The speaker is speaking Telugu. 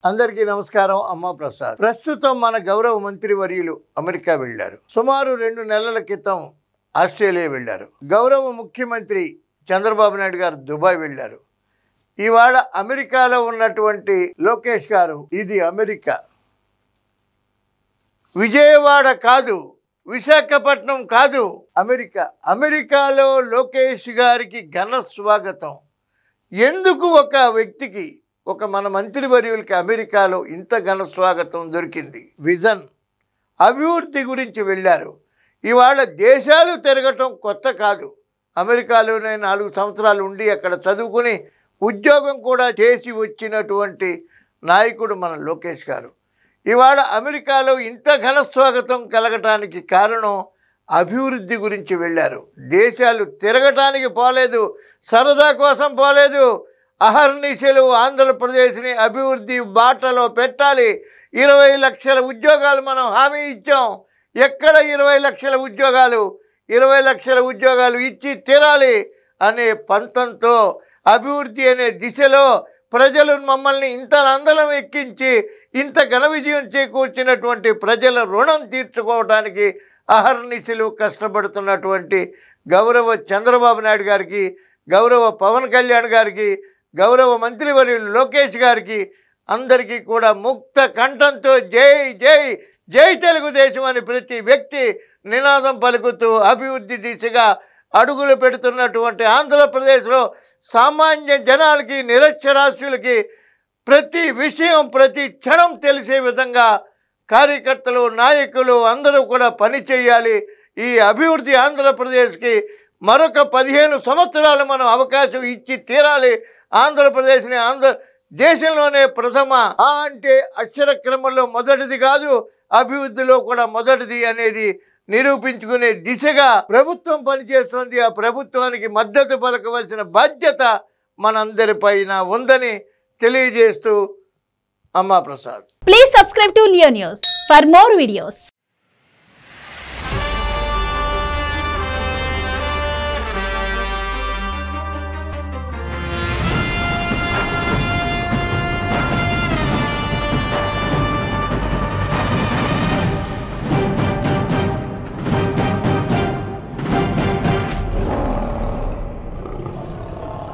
అందరికీ నమస్కారం. అమ్మ ప్రసాద్. ప్రస్తుతం మన గౌరవ మంత్రి వర్యులు అమెరికా వెళ్ళారు. సుమారు 2 నెలల క్రితం ఆస్ట్రేలియా వెళ్ళారు. గౌరవ ముఖ్యమంత్రి చంద్రబాబు నాయుడు గారు దుబాయ్ వెళ్ళారు. ఇవాళ అమెరికాలో ఉన్నటువంటి లోకేష్ గారు, ఇది అమెరికా, విజయవాడ కాదు, విశాఖపట్నం కాదు, అమెరికా. అమెరికాలో లోకేష్ గారికి ఘన స్వాగతం. ఎందుకు ఒక వ్యక్తికి, ఒక మన మంత్రివర్యులకి అమెరికాలో ఇంత ఘన స్వాగతం దొరికింది? విజన్, అభివృద్ధి గురించి వెళ్ళారు. ఇవాళ దేశాలు తిరగటం కొత్త కాదు. అమెరికాలోనే 4 సంవత్సరాలు ఉండి అక్కడ చదువుకుని ఉద్యోగం కూడా చేసి వచ్చినటువంటి నాయకుడు మన లోకేష్ గారు. ఇవాళ అమెరికాలో ఇంత ఘన స్వాగతం కలగటానికి కారణం అభివృద్ధి గురించి వెళ్ళారు. దేశాలు తిరగటానికి పోలేదు, సరదా కోసం పోలేదు. అహర్నిశలు ఆంధ్రప్రదేశ్ని అభివృద్ధి బాటలో పెట్టాలి. 20 లక్షల ఉద్యోగాలు మనం హామీ ఇచ్చాం. ఎక్కడ 20 లక్షల ఉద్యోగాలు? 20 లక్షల ఉద్యోగాలు ఇచ్చి తీరాలి అనే పంతంతో, అభివృద్ధి అనే దిశలో ప్రజలు మమ్మల్ని ఇంత అందలం ఎక్కించి ఇంత ఘన విజయం చేకూర్చినటువంటి ప్రజల రుణం తీర్చుకోవడానికి అహర్నిశలు కష్టపడుతున్నటువంటి గౌరవ చంద్రబాబు నాయుడు గారికి, గౌరవ పవన్ కళ్యాణ్ గారికి, గౌరవ మంత్రివర్యులు లోకేష్ గారికి అందరికీ కూడా ముక్త కంఠంతో జై జై జై తెలుగుదేశం అని ప్రతి వ్యక్తి నినాదం పలుకుతూ అభివృద్ధి దిశగా అడుగులు పెడుతున్నటువంటి ఆంధ్రప్రదేశ్లో సామాన్య జనాలకి, నిరక్షరాస్యులకి ప్రతి విషయం, ప్రతి క్షణం తెలిసే విధంగా కార్యకర్తలు, నాయకులు అందరూ కూడా పని చేయాలి. ఈ అభివృద్ధి ఆంధ్రప్రదేశ్కి మరొక 15 సంవత్సరాలు మనం అవకాశం ఇచ్చి తీరాలి. ఆంధ్రప్రదేశ్ని దేశంలోనే ప్రథమ అంటే అక్షర క్రమంలో మొదటిది కాదు, అభివృద్ధిలో కూడా మొదటిది అనేది నిరూపించుకునే దిశగా ప్రభుత్వం పనిచేస్తుంది. ఆ ప్రభుత్వానికి మద్దతు పలకవలసిన బాధ్యత మనందరిపైన ఉందని తెలియజేస్తూ అమ్మా Prasad. Please subscribe to Leo news for more videos.